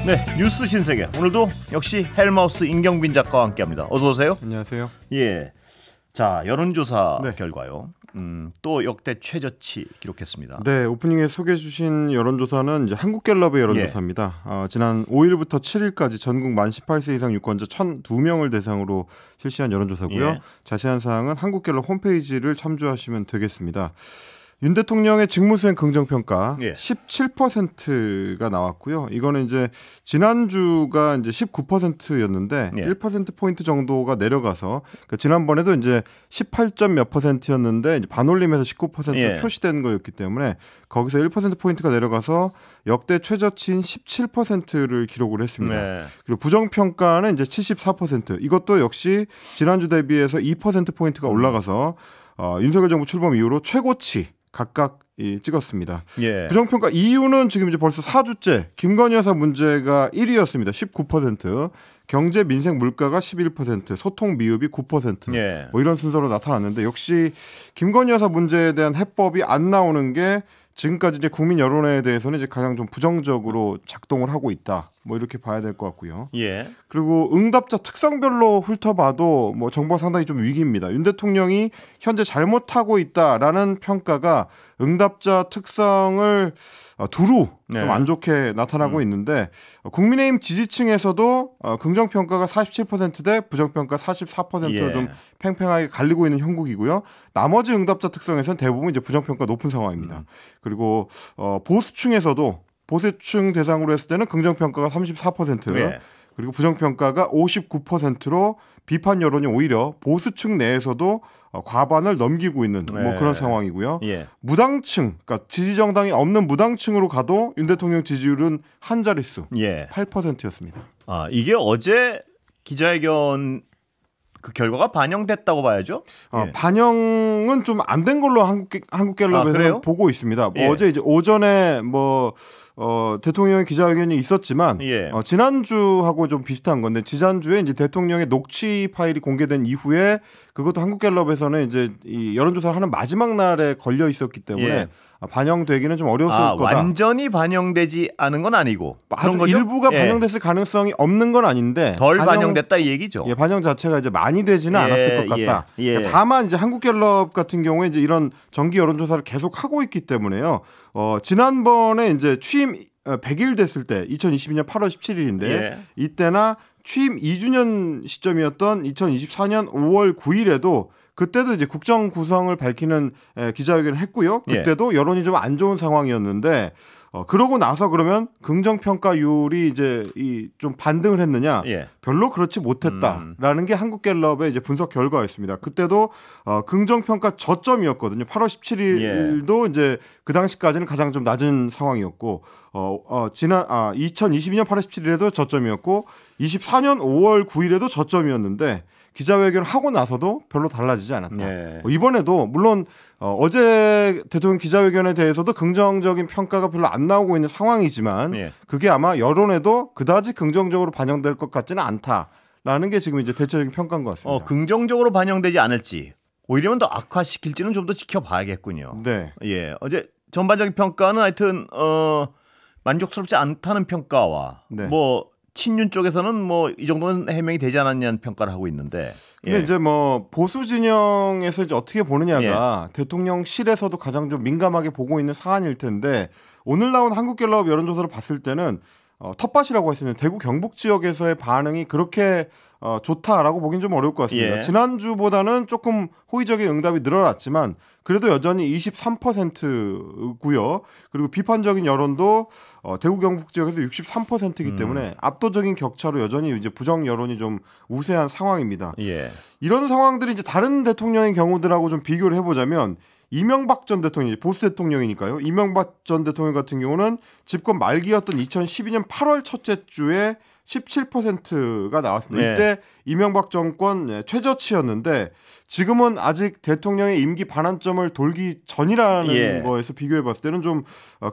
네, 뉴스 신세계. 오늘도 역시 헬마우스 임경빈 작가와 함께합니다. 어서 오세요. 안녕하세요. 예, 자 여론조사 네. 결과요. 또 역대 최저치 기록했습니다. 네, 오프닝에 소개해 주신 여론조사는 이제 한국갤럽의 여론조사입니다. 지난 5일부터 7일까지 전국 만 18세 이상 유권자 1,002명을 대상으로 실시한 여론조사고요. 예. 자세한 사항은 한국갤럽 홈페이지를 참조하시면 되겠습니다. 윤 대통령의 직무수행 긍정평가 17%가 나왔고요. 이거는 이제 지난주가 이제 19%였는데 1%포인트 정도가 내려가서 그러니까 지난번에도 이제 18점 몇 %였는데 이제 반올림에서 19% 표시된 거였기 때문에 거기서 1%포인트가 내려가서 역대 최저치인 17%를 기록을 했습니다. 네. 그리고 부정평가는 이제 74%. 이것도 역시 지난주 대비해서 2%포인트가 올라가서 윤석열 정부 출범 이후로 최고치 각각 찍었습니다. 예. 부정평가 이유는 지금 이제 벌써 4주째 김건희 여사 문제가 1위였습니다. 19%, 경제, 민생, 물가가 11%, 소통, 미흡이 9%. 예. 뭐 이런 순서로 나타났는데 역시 김건희 여사 문제에 대한 해법이 안 나오는 게 지금까지 이제 국민 여론에 대해서는 이제 가장 좀 부정적으로 작동을 하고 있다. 뭐 이렇게 봐야 될 것 같고요. 예. 그리고 응답자 특성별로 훑어봐도 뭐 정보가 상당히 좀 위기입니다. 윤 대통령이 현재 잘못하고 있다라는 평가가 응답자 특성을 두루 좀 안 좋게 나타나고 있는데 국민의힘 지지층에서도 긍정평가가 47%대 부정평가 44%로 좀 팽팽하게 갈리고 있는 형국이고요. 나머지 응답자 특성에서는 대부분 이제 부정평가 높은 상황입니다. 그리고 보수층에서도 보수층 대상으로 했을 때는 긍정평가가 34%, 그리고 부정평가가 59%로 비판 여론이 오히려 보수층 내에서도 과반을 넘기고 있는 뭐 그런 상황이고요. 무당층, 그러니까 지지정당이 없는 무당층으로 가도 윤 대통령 지지율은 한 자릿수 8%였습니다. 아, 이게 어제 기자회견 그 결과가 반영됐다고 봐야죠. 반영은 좀 안 된 걸로 한국갤럽에서 보고 있습니다. 뭐 어제 이제 오전에 대통령의 기자회견이 있었지만 지난주하고 좀 비슷한 건데 지난주에 이제 대통령의 녹취 파일이 공개된 이후에 그것도 한국갤럽에서는 이제 이 여론조사를 하는 마지막 날에 걸려 있었기 때문에 반영되기는 좀 어려웠을 거다. 완전히 반영되지 않은 건 아니고 아주 일부가 반영됐을 가능성이 없는 건 아닌데 덜 반영됐다 이 얘기죠. 반영 자체가 이제 많이 되지는 않았을 것 같다. 다만 이제 한국갤럽 같은 경우에 이제 이런 정기 여론조사를 계속 하고 있기 때문에요. 지난번에 이제 취임 100일 됐을 때 2022년 8월 17일인데 이때나 취임 2주년 시점이었던 2024년 5월 9일에도 그때도 이제 국정 구성을 밝히는 기자회견을 했고요. 그때도 여론이 좀 안 좋은 상황이었는데 그러고 나서 그러면 긍정평가율이 이제 좀 반등을 했느냐? 별로 그렇지 못했다라는 게 한국갤럽의 이제 분석 결과였습니다. 그때도 긍정평가 저점이었거든요. 8월 17일도 이제 그 당시까지는 가장 좀 낮은 상황이었고 지난 2022년 8월 17일에도 저점이었고 24년 5월 9일에도 저점이었는데 기자회견을 하고 나서도 별로 달라지지 않았다. 이번에도 물론 어제 대통령 기자회견에 대해서도 긍정적인 평가가 별로 안 나오고 있는 상황이지만 그게 아마 여론에도 그다지 긍정적으로 반영될 것 같지는 않다라는 게 지금 이제 대체적인 평가인 것 같습니다. 긍정적으로 반영되지 않을지 오히려 더 악화시킬지는 좀 더 지켜봐야겠군요. 어제 전반적인 평가는 하여튼 만족스럽지 않다는 평가와 뭐 친윤 쪽에서는 뭐 이 정도는 해명이 되지 않았냐는 평가를 하고 있는데. 근데 이제 뭐 보수 진영에서 이제 어떻게 보느냐가 대통령실에서도 가장 좀 민감하게 보고 있는 사안일 텐데 오늘 나온 한국갤럽 여론조사를 봤을 때는 텃밭이라고 했었는데 대구 경북 지역에서의 반응이 그렇게 좋다라고 보긴 좀 어려울 것 같습니다. 지난주보다는 조금 호의적인 응답이 늘어났지만 그래도 여전히 23%고요. 그리고 비판적인 여론도 대구 경북 지역에서 63%이기 때문에 압도적인 격차로 여전히 이제 부정 여론이 좀 우세한 상황입니다. 이런 상황들이 이제 다른 대통령의 경우들하고 좀 비교를 해보자면 이명박 전 대통령이 보수 대통령이니까요. 이명박 전 대통령 같은 경우는 집권 말기였던 2012년 8월 첫째 주에 17%가 나왔습니다. 이때 이명박 정권 최저치였는데 지금은 아직 대통령의 임기 반환점을 돌기 전이라는 거에서 비교해 봤을 때는 좀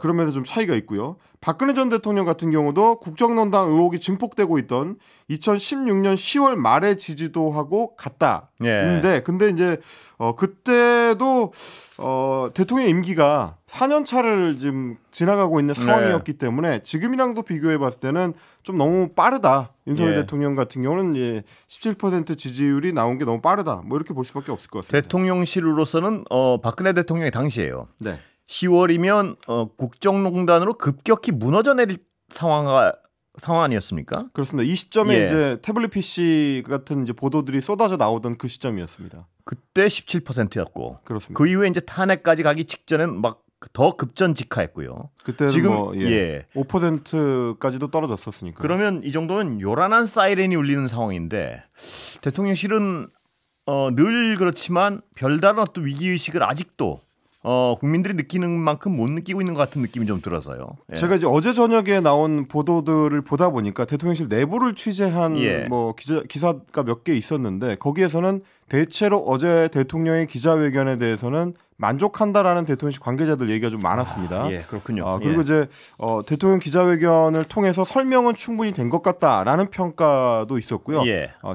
그런 면에서 좀 차이가 있고요. 박근혜 전 대통령 같은 경우도 국정농단 의혹이 증폭되고 있던 2016년 10월 말에 지지도하고 같다인데 근데 이제 그때도 대통령 임기가 4년 차를 지금 지나가고 있는 상황이었기 때문에 지금이랑도 비교해 봤을 때는 좀 너무 빠르다. 윤석열 대통령 같은 경우는 이제 17% 지지율이 나온 게 너무 빠르다. 뭐 이렇게 볼 수밖에 없을 것 같습니다. 대통령실로서는 박근혜 대통령의 당시에요. 10월이면 국정농단으로 급격히 무너져 내릴 상황 아니었습니까? 그렇습니다. 이 시점에 이제 태블릿 PC 같은 이제 보도들이 쏟아져 나오던 그 시점이었습니다. 그때 17%였고, 그렇습니다. 그 이후에 이제 탄핵까지 가기 직전엔 막 더 급전직하했고요. 그때는 지금 5%까지도 떨어졌었으니까. 그러면 이 정도면 요란한 사이렌이 울리는 상황인데 대통령실은 늘 그렇지만 별다른 어떤 위기 의식을 아직도 국민들이 느끼는 만큼 못 느끼고 있는 것 같은 느낌이 좀 들어서요. 제가 이제 어제 저녁에 나온 보도들을 보다 보니까 대통령실 내부를 취재한 뭐 기사가 몇 개 있었는데 거기에서는 대체로 어제 대통령의 기자회견에 대해서는 만족한다라는 대통령실 관계자들 얘기가 좀 많았습니다. 그렇군요. 그리고 이제 대통령 기자회견을 통해서 설명은 충분히 된 것 같다라는 평가도 있었고요.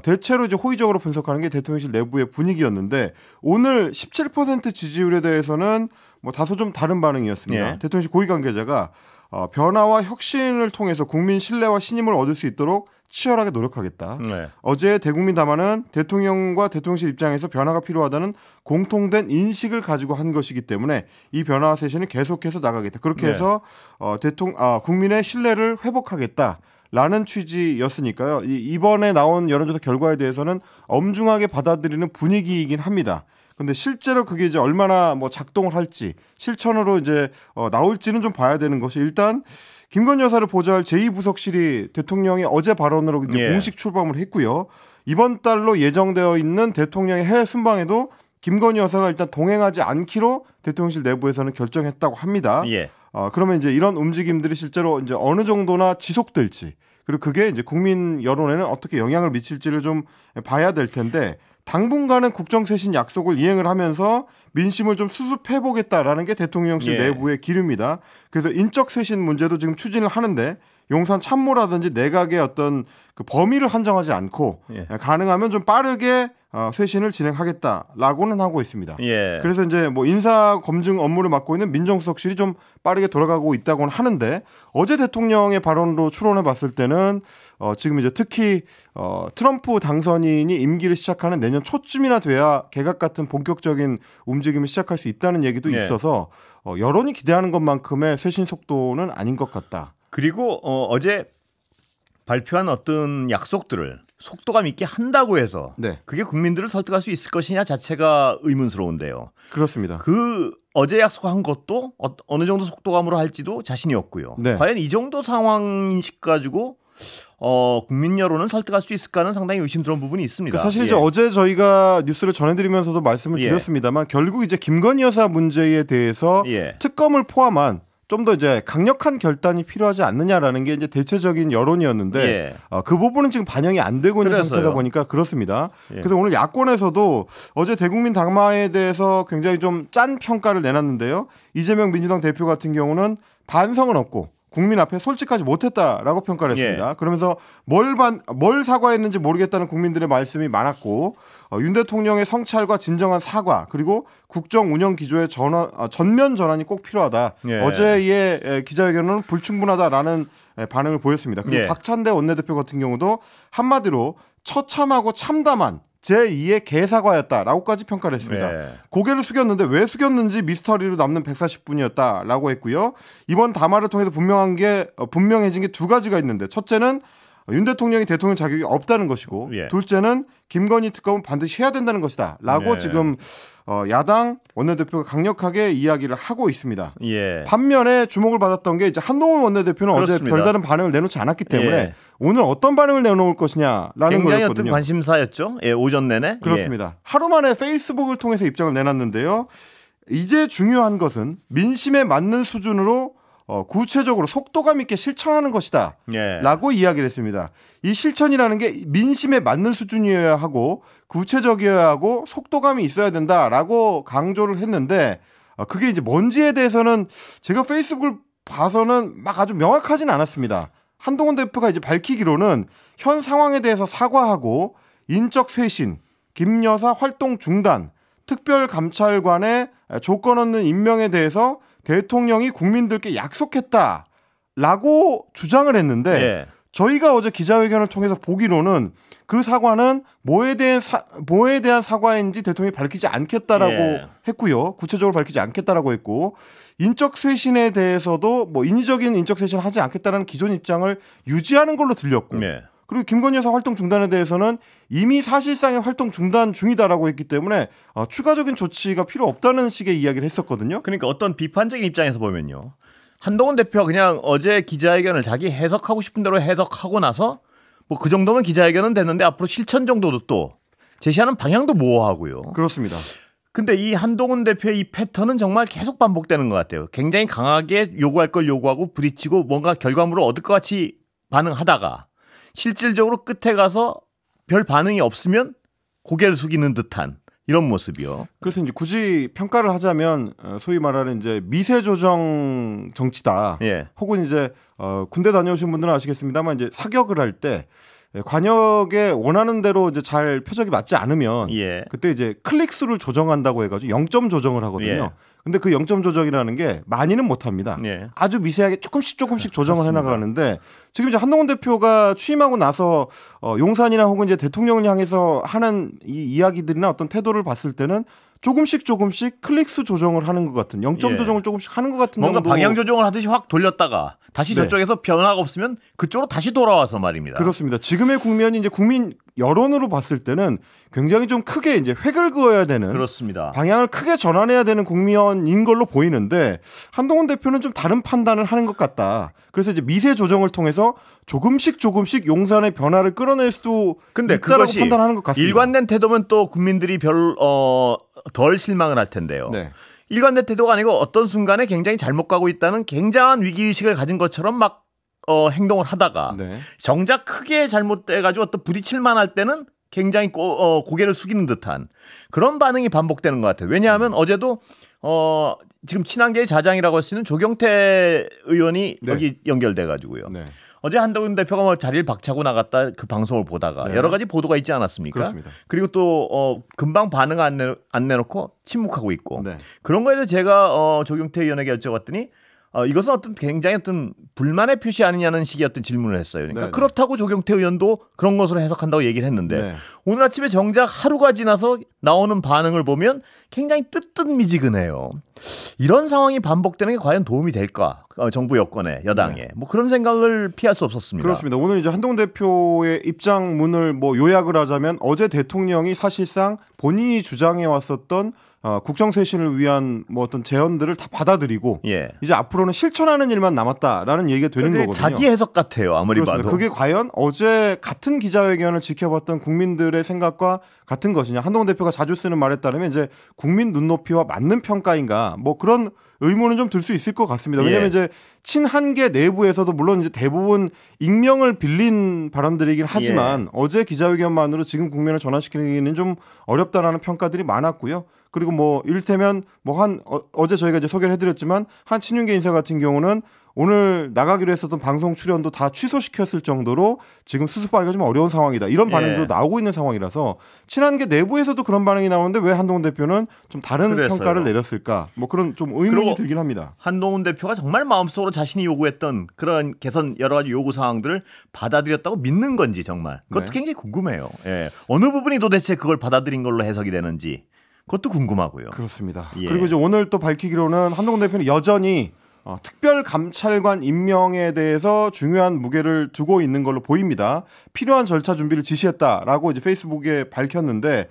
대체로 이제 호의적으로 분석하는 게 대통령실 내부의 분위기였는데 오늘 17% 지지율에 대해서는 뭐 다소 좀 다른 반응이었습니다. 대통령실 고위 관계자가 변화와 혁신을 통해서 국민 신뢰와 신임을 얻을 수 있도록 치열하게 노력하겠다. 어제 대국민 담화는 대통령과 대통령실 입장에서 변화가 필요하다는 공통된 인식을 가지고 한 것이기 때문에 이 변화와 쇄신을 계속해서 나가겠다. 그렇게 해서 국민의 신뢰를 회복하겠다라는 취지였으니까요. 이번에 나온 여론조사 결과에 대해서는 엄중하게 받아들이는 분위기이긴 합니다. 근데 실제로 그게 이제 얼마나 뭐 작동을 할지 실천으로 이제 나올지는 좀 봐야 되는 것이 일단 김건희 여사를 보좌할 제2부속실이 대통령의 어제 발언으로 이제 공식 출범을 했고요. 이번 달로 예정되어 있는 대통령의 해외 순방에도 김건희 여사가 일단 동행하지 않기로 대통령실 내부에서는 결정했다고 합니다. 그러면 이제 이런 움직임들이 실제로 이제 어느 정도나 지속될지 그리고 그게 이제 국민 여론에는 어떻게 영향을 미칠지를 좀 봐야 될 텐데 당분간은 국정쇄신 약속을 이행을 하면서 민심을 좀 수습해보겠다라는 게 대통령실 내부의 기류입니다. 그래서 인적 쇄신 문제도 지금 추진을 하는데 용산 참모라든지 내각의 어떤 그 범위를 한정하지 않고 가능하면 좀 빠르게 쇄신을 진행하겠다라고는 하고 있습니다. 그래서 이제 뭐 인사 검증 업무를 맡고 있는 민정수석실이 좀 빠르게 돌아가고 있다고는 하는데 어제 대통령의 발언으로 추론해 봤을 때는 지금 이제 특히 트럼프 당선인이 임기를 시작하는 내년 초쯤이나 돼야 개각 같은 본격적인 움직임을 시작할 수 있다는 얘기도 있어서 여론이 기대하는 것만큼의 쇄신 속도는 아닌 것 같다. 그리고 어제 발표한 어떤 약속들을 속도감 있게 한다고 해서 그게 국민들을 설득할 수 있을 것이냐 자체가 의문스러운데요. 그렇습니다. 그 어제 약속한 것도 어느 정도 속도감으로 할지도 자신이 없고요. 과연 이 정도 상황 인식 가지고 국민 여론은 설득할 수 있을까는 상당히 의심스러운 부분이 있습니다. 사실 이제 어제 저희가 뉴스를 전해드리면서도 말씀을 드렸습니다만 결국 이제 김건희 여사 문제에 대해서 특검을 포함한 좀 더 이제 강력한 결단이 필요하지 않느냐라는 게 이제 대체적인 여론이었는데 그 부분은 지금 반영이 안 되고 있는 상태다 보니까 그렇습니다. 그래서 오늘 야권에서도 어제 대국민 담화에 대해서 굉장히 좀 짠 평가를 내놨는데요. 이재명 민주당 대표 같은 경우는 반성은 없고 국민 앞에 솔직하지 못했다라고 평가를 했습니다. 그러면서 뭘 사과했는지 모르겠다는 국민들의 말씀이 많았고 윤 대통령의 성찰과 진정한 사과 그리고 국정 운영 기조의 전면 전환이 꼭 필요하다. 어제의 기자회견은 불충분하다라는 반응을 보였습니다. 그리고 박찬대 원내대표 같은 경우도 한마디로 처참하고 참담한 제2의 개사과였다라고까지 평가를 했습니다. 고개를 숙였는데 왜 숙였는지 미스터리로 남는 140분이었다라고 했고요. 이번 담화를 통해서 분명해진 게 두 가지가 있는데 첫째는 윤 대통령이 대통령 자격이 없다는 것이고 둘째는 김건희 특검은 반드시 해야 된다는 것이다 라고 지금 야당 원내대표가 강력하게 이야기를 하고 있습니다. 반면에 주목을 받았던 게 이제 한동훈 원내대표는 그렇습니다. 어제 별다른 반응을 내놓지 않았기 때문에 오늘 어떤 반응을 내놓을 것이냐라는 굉장히 거였거든요. 어떤 관심사였죠. 오전 내내. 그렇습니다. 하루 만에 페이스북을 통해서 입장을 내놨는데요. 이제 중요한 것은 민심에 맞는 수준으로 구체적으로 속도감 있게 실천하는 것이다 라고 이야기를 했습니다. 이 실천이라는 게 민심에 맞는 수준이어야 하고 구체적이어야 하고 속도감이 있어야 된다라고 강조를 했는데 그게 이제 뭔지에 대해서는 제가 페이스북을 봐서는 막 아주 명확하진 않았습니다. 한동훈 대표가 이제 밝히기로는 현 상황에 대해서 사과하고 인적 쇄신, 김 여사 활동 중단, 특별감찰관의 조건 없는 임명에 대해서 대통령이 국민들께 약속했다라고 주장을 했는데 예. 저희가 어제 기자회견을 통해서 보기로는 그 사과는 뭐에 대한 사과인지 대통령이 밝히지 않겠다라고 예. 했고요. 구체적으로 밝히지 않겠다라고 했고 인적 쇄신에 대해서도 뭐 인위적인 인적 쇄신을 하지 않겠다라는 기존 입장을 유지하는 걸로 들렸고 예. 그리고 김건희 여사 활동 중단에 대해서는 이미 사실상의 활동 중단 중이다라고 했기 때문에 추가적인 조치가 필요 없다는 식의 이야기를 했었거든요. 그러니까 어떤 비판적인 입장에서 보면요. 한동훈 대표가 그냥 어제 기자회견을 자기 해석하고 싶은 대로 해석하고 나서 뭐 그 정도면 기자회견은 됐는데 앞으로 실천 정도도 또 제시하는 방향도 모호하고요. 그렇습니다. 근데 이 한동훈 대표의 이 패턴은 정말 계속 반복되는 것 같아요. 굉장히 강하게 요구할 걸 요구하고 부딪히고 뭔가 결과물을 얻을 것 같이 반응하다가 실질적으로 끝에 가서 별 반응이 없으면 고개를 숙이는 듯한 이런 모습이요. 그래서 이제 굳이 평가를 하자면 소위 말하는 이제 미세 조정 정치다. 예. 혹은 이제 군대 다녀오신 분들은 아시겠습니다만 이제 사격을 할 때 관역에 원하는 대로 이제 잘 표적이 맞지 않으면 예. 그때 이제 클릭수를 조정한다고 해가지고 0점 조정을 하거든요. 예. 근데 그 0점 조정이라는 게 많이는 못합니다. 예. 아주 미세하게 조금씩 조정을 해나가는데 지금 이제 한동훈 대표가 취임하고 나서 용산이나 혹은 이제 대통령을 향해서 하는 이 이야기들이나 어떤 태도를 봤을 때는 조금씩 클릭수 조정을 하는 것 같은 0점 예. 조정을 조금씩 하는 것 같은 뭔가 방향 조정을 하듯이 확 돌렸다가 다시 네. 저쪽에서 변화가 없으면 그쪽으로 다시 돌아와서 말입니다. 그렇습니다. 지금의 국면이 이제 국민 여론으로 봤을 때는 굉장히 좀 크게 이제 획을 그어야 되는 그렇습니다. 방향을 크게 전환해야 되는 국면인 걸로 보이는데 한동훈 대표는 좀 다른 판단을 하는 것 같다. 그래서 이제 미세 조정을 통해서 조금씩 용산의 변화를 끌어낼 수도 있다라고 판단하는 것 같습니다. 일관된 태도면 또 국민들이 덜 실망을 할 텐데요. 네. 일관된 태도가 아니고 어떤 순간에 굉장히 잘못 가고 있다는 굉장한 위기의식을 가진 것처럼 막 행동을 하다가 네. 정작 크게 잘못돼가지고 어떤 부딪힐 만할 때는 굉장히 고개를 숙이는 듯한 그런 반응이 반복되는 것 같아요. 왜냐하면 어제도 지금 친한계의 자장이라고 할 수 있는 조경태 의원이 네. 여기 연결돼가지고요. 네. 어제 한동훈 대표가 뭐 자리를 박차고 나갔다 그 방송을 보다가 네. 여러 가지 보도가 있지 않았습니까? 그렇습니다. 그리고 또 금방 반응 안 내놓고 침묵하고 있고 네. 그런 거에 대해서 제가 조경태 의원에게 여쭤봤더니 이것은 굉장히 불만의 표시 아니냐는 식의 어떤 질문을 했어요. 그러니까 네네. 그렇다고 조경태 의원도 그런 것으로 해석한다고 얘기를 했는데 네. 오늘 아침에 정작 하루가 지나서 나오는 반응을 보면 굉장히 뜨뜻미지근해요. 이런 상황이 반복되는 게 과연 도움이 될까? 정부 여권에 여당에 네. 뭐 그런 생각을 피할 수 없었습니다. 그렇습니다. 오늘 이제 한동훈 대표의 입장문을 뭐 요약을 하자면 어제 대통령이 사실상 본인이 주장해 왔었던 국정쇄신을 위한 뭐 어떤 제언들을 다 받아들이고 예. 이제 앞으로는 실천하는 일만 남았다라는 얘기가 되는 거거든요. 자기 해석 같아요. 아무리 그렇습니다. 봐도. 그게 과연 어제 같은 기자회견을 지켜봤던 국민들의 생각과 같은 것이냐. 한동훈 대표가 자주 쓰는 말에 따르면 이제 국민 눈높이와 맞는 평가인가 뭐 그런 의문은 좀 들 수 있을 것 같습니다. 왜냐하면 예. 이제 친한계 내부에서도 물론 이제 대부분 익명을 빌린 발언들이긴 하지만 예. 어제 기자회견만으로 지금 국면을 전환시키기는 좀 어렵다라는 평가들이 많았고요. 그리고 뭐 이를테면 어제 저희가 이제 소개를 해드렸지만 한 친윤계 인사 같은 경우는 오늘 나가기로 했었던 방송 출연도 다 취소시켰을 정도로 지금 수습하기가 좀 어려운 상황이다. 이런 반응도 예. 나오고 있는 상황이라서 친한계 내부에서도 그런 반응이 나오는데 왜 한동훈 대표는 좀 다른 평가를 내렸을까? 뭐 그런 좀 의문이 들긴 합니다. 한동훈 대표가 정말 마음속으로 자신이 요구했던 그런 개선 여러 가지 요구 사항들을 받아들였다고 믿는 건지 정말 그것도 네. 굉장히 궁금해요. 예. 어느 부분이 도대체 그걸 받아들인 걸로 해석이 되는지 그것도 궁금하고요. 그렇습니다. 예. 그리고 이제 오늘 또 밝히기로는 한동훈 대표는 여전히 특별감찰관 임명에 대해서 중요한 무게를 두고 있는 걸로 보입니다. 필요한 절차 준비를 지시했다라고 이제 페이스북에 밝혔는데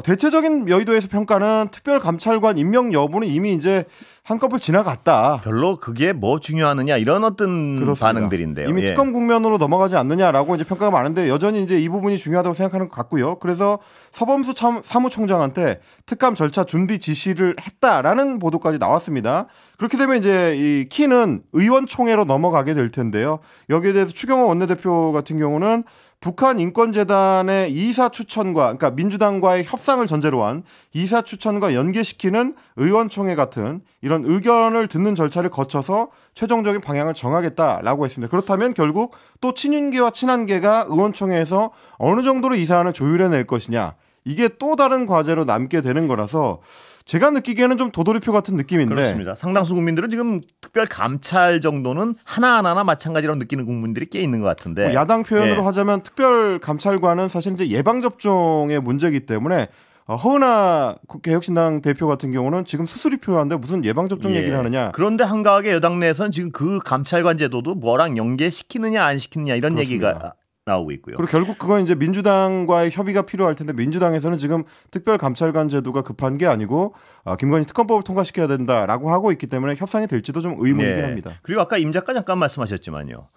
대체적인 여의도에서 평가는 특별감찰관 임명 여부는 이미 이제 한꺼풀 지나갔다. 별로 그게 뭐 중요하느냐 이런 어떤 그렇습니다. 반응들인데요. 이미 예. 특검 국면으로 넘어가지 않느냐라고 이제 평가가 많은데 여전히 이제 이 부분이 중요하다고 생각하는 것 같고요. 그래서 서범수 사무총장한테 특감 절차 준비 지시를 했다라는 보도까지 나왔습니다. 그렇게 되면 이제 이 키는 의원총회로 넘어가게 될 텐데요. 여기에 대해서 추경호 원내대표 같은 경우는 북한 인권재단의 이사 추천과 그러니까 민주당과의 협상을 전제로 한 이사 추천과 연계시키는 의원총회 같은 이런 의견을 듣는 절차를 거쳐서 최종적인 방향을 정하겠다라고 했습니다. 그렇다면 결국 또 친윤계와 친한계가 의원총회에서 어느 정도로 이 사안을 조율해낼 것이냐, 이게 또 다른 과제로 남게 되는 거라서 제가 느끼기에는 좀 도돌이표 같은 느낌인데. 그렇습니다. 상당수 국민들은 지금 특별 감찰 정도는 하나하나 마찬가지로 느끼는 국민들이 꽤 있는 것 같은데. 야당 표현으로 하자면 특별 감찰관은 사실 이제 예방 접종의 문제이기 때문에 허은하 개혁신당 대표 같은 경우는 지금 수술이 필요한데 무슨 예방 접종 얘기를 하느냐. 그런데 한가하게 여당 내에서는 지금 그 감찰관 제도도 뭐랑 연계시키느냐 안 시키느냐 이런 그렇습니다. 얘기가 나오고 있고요. 그리고 결국 그건 이제 민주당과의 협의가 필요할 텐데 민주당에서는 지금 특별감찰관 제도가 급한 게 아니고 김건희 특검법을 통과시켜야 된다라고 하고 있기 때문에 협상이 될지도 좀 의문이긴 합니다. 그리고 아까 임 작가 잠깐 말씀하셨지만요.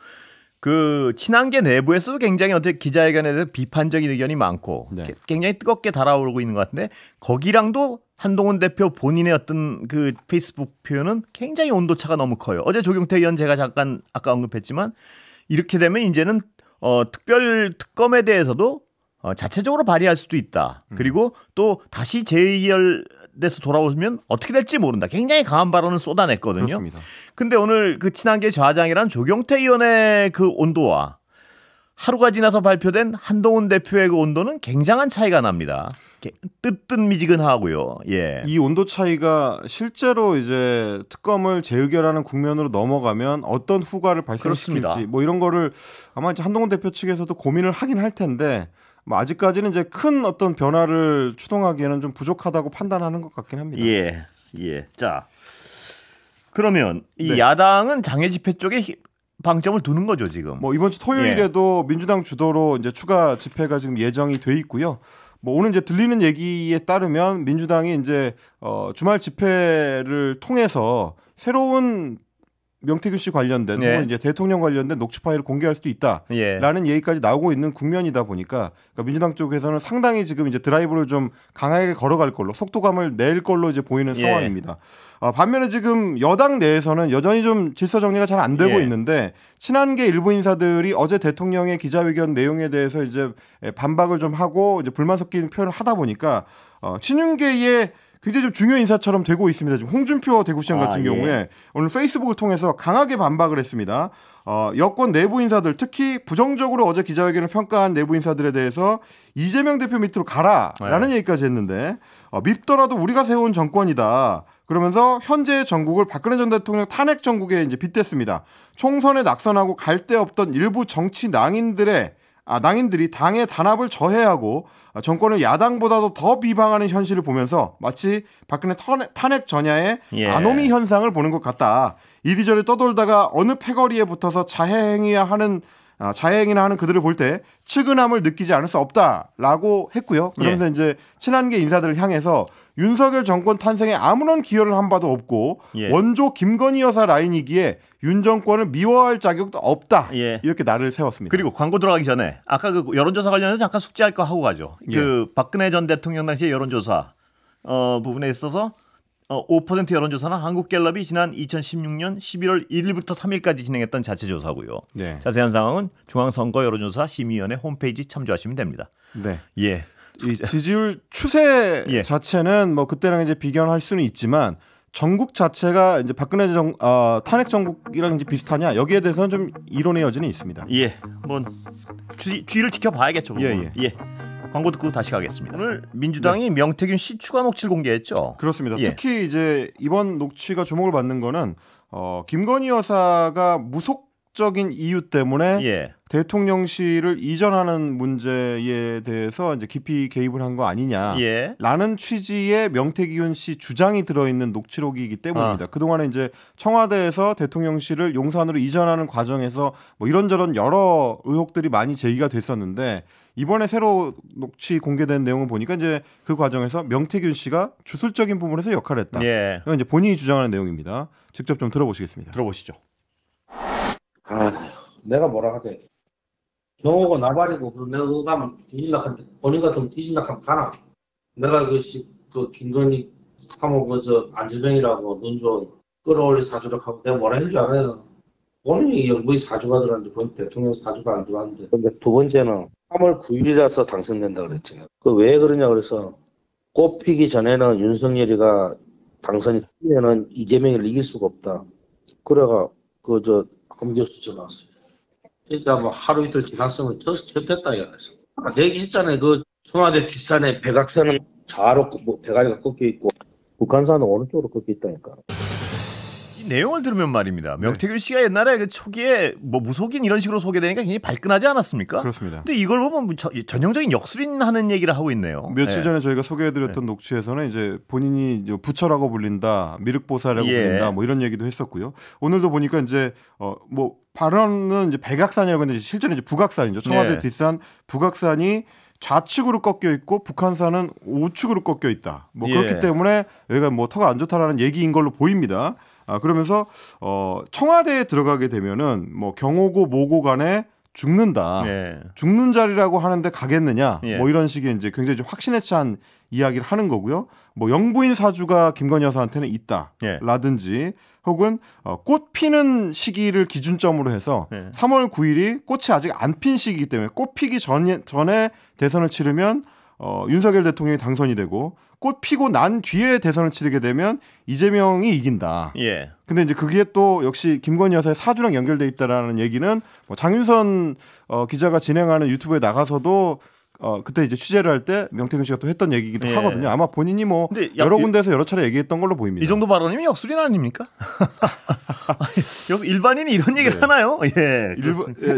그 친한계 내부에서도 굉장히 어떻게 기자회견에 대해서 비판적인 의견이 많고 굉장히 뜨겁게 달아오르고 있는 것 같은데 거기랑도 한동훈 대표 본인의 어떤 그 페이스북 표현은 굉장히 온도차가 너무 커요. 어제 조경태 의원 제가 잠깐 아까 언급했지만 이렇게 되면 이제는 특별 특검에 대해서도 자체적으로 발의할 수도 있다. 그리고 또 다시 재의결돼서 돌아오면 어떻게 될지 모른다. 굉장히 강한 발언을 쏟아냈거든요. 그렇습니다. 근데 오늘 그 친한계 좌장이란 조경태 의원의 그 온도와 하루가 지나서 발표된 한동훈 대표의 그 온도는 굉장한 차이가 납니다. 뜨뜻미지근하고요. 예. 이 온도 차이가 실제로 이제 특검을 재의결하는 국면으로 넘어가면 어떤 후과를 발생시킬지 뭐 이런 거를 아마 이제 한동훈 대표 측에서도 고민을 하긴 할 텐데 뭐 아직까지는 이제 큰 어떤 변화를 추동하기에는 좀 부족하다고 판단하는 것 같긴 합니다. 예. 예. 자. 그러면 이 야당은 장외 집회 쪽에 방점을 두는 거죠, 지금. 뭐 이번 주 토요일에도 민주당 주도로 이제 추가 집회가 지금 예정이 돼 있고요. 뭐 오늘 이제 들리는 얘기에 따르면 민주당이 이제 주말 집회를 통해서 새로운 명태균 씨 관련된 혹은 이제 대통령 관련된 녹취 파일을 공개할 수도 있다라는 얘기까지 나오고 있는 국면이다 보니까 그러니까 민주당 쪽에서는 상당히 지금 이제 드라이브를 좀 강하게 걸어갈 걸로 속도감을 낼 걸로 이제 보이는 상황입니다. 반면에 지금 여당 내에서는 여전히 좀 질서 정리가 잘 안 되고 있는데 친한계 일부 인사들이 어제 대통령의 기자회견 내용에 대해서 이제 반박을 좀 하고 이제 불만 섞인 표현을 하다 보니까 친윤계의 굉장히 좀 중요 인사처럼 되고 있습니다. 지금 홍준표 대구시장 같은 경우에 오늘 페이스북을 통해서 강하게 반박을 했습니다. 여권 내부 인사들 특히 부정적으로 어제 기자회견을 평가한 내부 인사들에 대해서 이재명 대표 밑으로 가라라는 얘기까지 했는데 밉더라도 우리가 세운 정권이다. 그러면서 현재의 전국을 박근혜 전 대통령 탄핵 정국에 이제 빗댔습니다. 총선에 낙선하고 갈 데 없던 일부 정치 낭인들이 당의 단합을 저해하고 정권을 야당보다도 더 비방하는 현실을 보면서 마치 박근혜 탄핵 전야의 아노미 현상을 보는 것 같다. 이리저리 떠돌다가 어느 패거리에 붙어서 자해행위나 하는 그들을 볼 때 측은함을 느끼지 않을 수 없다라고 했고요. 그러면서 이제 친한계 인사들을 향해서 윤석열 정권 탄생에 아무런 기여를 한 바도 없고 원조 김건희 여사 라인이기에 윤 정권을 미워할 자격도 없다. 이렇게 날을 세웠습니다. 그리고 광고 들어가기 전에 아까 그 여론조사 관련해서 잠깐 숙지할 거 하고 가죠. 그 박근혜 전 대통령 당시의 여론조사 부분에 있어서 5% 여론조사는 한국갤럽이 지난 2016년 11월 1일부터 3일까지 진행했던 자체 조사고요. 자세한 상황은 중앙선거 여론조사 심의위원회 홈페이지 참조하시면 됩니다. 예. 이 지지율 추세 자체는 뭐 그때랑 이제 비교할 수는 있지만 전국 자체가 이제 박근혜 탄핵 정국이랑 이제 비슷하냐 여기에 대해서는 좀 이론의 여지는 있습니다. 뭐 주의를 지켜봐야겠죠. 광고 듣고 다시 가겠습니다. 오늘 민주당이 명태균 씨 추가 녹취를 공개했죠. 그렇습니다. 특히 이제 이번 녹취가 주목을 받는 거는 김건희 여사가 무속적인 이유 때문에 대통령실을 이전하는 문제에 대해서 이제 깊이 개입을 한 거 아니냐라는 취지의 명태균 씨 주장이 들어있는 녹취록이기 때문입니다. 그동안에 이제 청와대에서 대통령실을 용산으로 이전하는 과정에서 뭐 이런저런 여러 의혹들이 많이 제기가 됐었는데 이번에 새로 녹취 공개된 내용을 보니까 이제 그 과정에서 명태균 씨가 주술적인 부분에서 역할을 했다. 이건 이제 본인이 주장하는 내용입니다. 직접 좀 들어보시겠습니다. 들어보시죠. 내가 뭐라 하대. 경호가 나발이고 내가 그거 가면 뒤질락한테 본인 같으면 뒤질락하면 가나. 내가 그 김건희 사모 안재병이라고 눈 좀 끌어올리 사주력 하고 내가 뭐라 했는 줄 알아요. 본인이 영부인 사주가 들어왔는데 본 대통령 사주가 안 들어왔는데. 근데 두 번째는 3월 9일이라서 당선된다 그랬잖아요. 그 왜 그러냐 그래서 꼽히기 전에는 윤석열이가 당선이 되면은 이재명을 이길 수가 없다. 그래가 검교수 전화 왔어요. 진짜 뭐 하루 이틀 지났으면 접했다 이랬어. 얘기했잖아요. 그 청와대 뒷산에 백악산은 좌로 대가리가 꺾여 있고 북한산은 오른쪽으로 꺾여 있다니까. 이 내용을 들으면 말입니다. 명태균 씨가 옛날에 그 초기에 뭐 무속인 이런 식으로 소개되니까 굉장히 발끈하지 않았습니까? 그렇습니다. 근데 이걸 보면 전형적인 역술인하는 얘기를 하고 있네요. 며칠 전에 저희가 소개해드렸던 녹취에서는 이제 본인이 부처라고 불린다, 미륵보살이라고 불린다, 뭐 이런 얘기도 했었고요. 오늘도 보니까 이제 뭐 발언은 이제 백악산이라고 했는데 실제로 이제 북악산이죠. 청와대 뒷산 북악산이 좌측으로 꺾여 있고 북한산은 우측으로 꺾여 있다. 뭐 그렇기 때문에 여기가 뭐 터가 안 좋다라는 얘기인 걸로 보입니다. 그러면서 청와대에 들어가게 되면은 뭐 경호고 모고 간에 죽는다. 죽는 자리라고 하는데 가겠느냐. 뭐 이런 식의 이제 굉장히 좀 확신에 찬 이야기를 하는 거고요. 뭐 영부인 사주가 김건희 여사한테는 있다. 라든지 혹은 꽃 피는 시기를 기준점으로 해서 3월 9일이 꽃이 아직 안 핀 시기이기 때문에 꽃 피기 전에 대선을 치르면 윤석열 대통령이 당선이 되고 꽃 피고 난 뒤에 대선을 치르게 되면 이재명이 이긴다. 근데 이제 그게 또 역시 김건희 여사의 사주랑 연결돼 있다라는 얘기는 뭐 장윤선 기자가 진행하는 유튜브에 나가서도 그때 이제 취재를 할 때 명태균 씨가 또 했던 얘기기도 하거든요. 아마 본인이 뭐 여러 군데에서 여러 차례 얘기했던 걸로 보입니다. 이 정도 발언이면 역술인 아닙니까? 일반인이 이런 얘기를 하나요?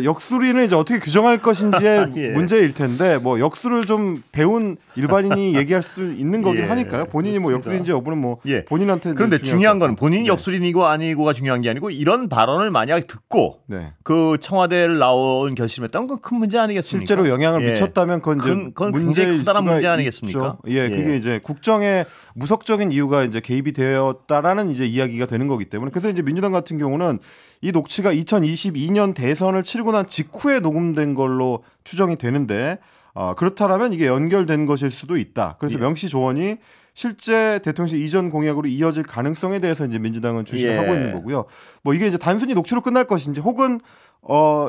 역술인을 이제 어떻게 규정할 것인지의 문제일 텐데 뭐 역술을 좀 배운 일반인이 얘기할 수도 있는 거긴 하니까요. 본인이 뭐 역술인지 여부는 뭐 본인한테. 그런데 중요한 건 본인이 역술인이고 아니고가 중요한 게 아니고 이런 발언을 만약에 듣고 그 청와대를 나온 결심했다면 그건 큰 문제 아니겠습니까? 실제로 영향을 미쳤다면 그건 굉장히 커다란 문제 아니겠습니까? 그게 이제 국정에 무석적인 이유가 이제 개입이 되었다라는 이제 이야기가 되는 거기 때문에 그래서 이제 민주당 같은 경우는 이 녹취가 2022년 대선을 치르고 난 직후에 녹음된 걸로 추정이 되는데 그렇다면 이게 연결된 것일 수도 있다. 그래서 명시 조언이 실제 대통령실 이전 공약으로 이어질 가능성에 대해서 이제 민주당은 주시를 하고 있는 거고요. 뭐 이게 이제 단순히 녹취로 끝날 것인지 혹은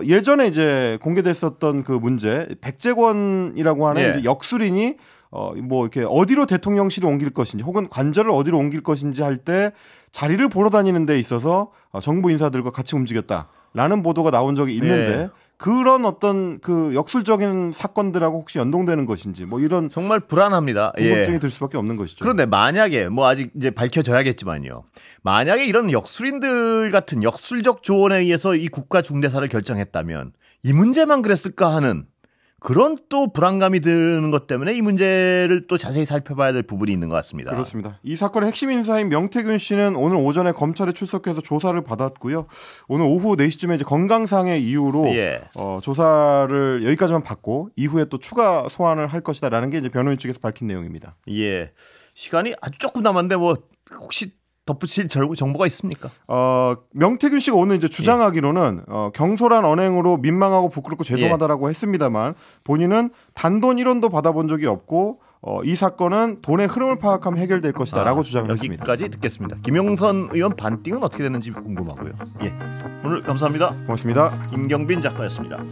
예전에 이제 공개됐었던 그 문제 백재권이라고 하는 이제 역술인이 뭐 이렇게 어디로 대통령실을 옮길 것인지 혹은 관절을 어디로 옮길 것인지 할 때 자리를 보러 다니는 데 있어서 정부 인사들과 같이 움직였다라는 보도가 나온 적이 있는데 그런 어떤 그 역술적인 사건들하고 혹시 연동되는 것인지 뭐 이런 정말 불안합니다. 궁금증이 들 수밖에 없는 것이죠. 그런데 만약에 뭐 아직 이제 밝혀져야겠지만요. 만약에 이런 역술인들 같은 역술적 조언에 의해서 이 국가 중대사를 결정했다면 이 문제만 그랬을까 하는 그런 또 불안감이 드는 것 때문에 이 문제를 또 자세히 살펴봐야 될 부분이 있는 것 같습니다. 그렇습니다. 이 사건의 핵심 인사인 명태균 씨는 오늘 오전에 검찰에 출석해서 조사를 받았고요. 오늘 오후 4시쯤에 이제 건강상의 이유로 조사를 여기까지만 받고 이후에 또 추가 소환을 할 것이다라는 게 이제 변호인 측에서 밝힌 내용입니다. 시간이 아주 조금 남았는데 뭐 혹시 덧붙일 정보가 있습니까? 명태균 씨가 오늘 이제 주장하기로는 경솔한 언행으로 민망하고 부끄럽고 죄송하다라고 했습니다만 본인은 단돈 1원도 받아본 적이 없고 이 사건은 돈의 흐름을 파악하면 해결될 것이다라고 주장을 했습니다. 여기까지 듣겠습니다. 김용선 의원 반띵은 어떻게 됐는지 궁금하고요. 오늘 감사합니다. 고맙습니다. 김경빈 작가였습니다.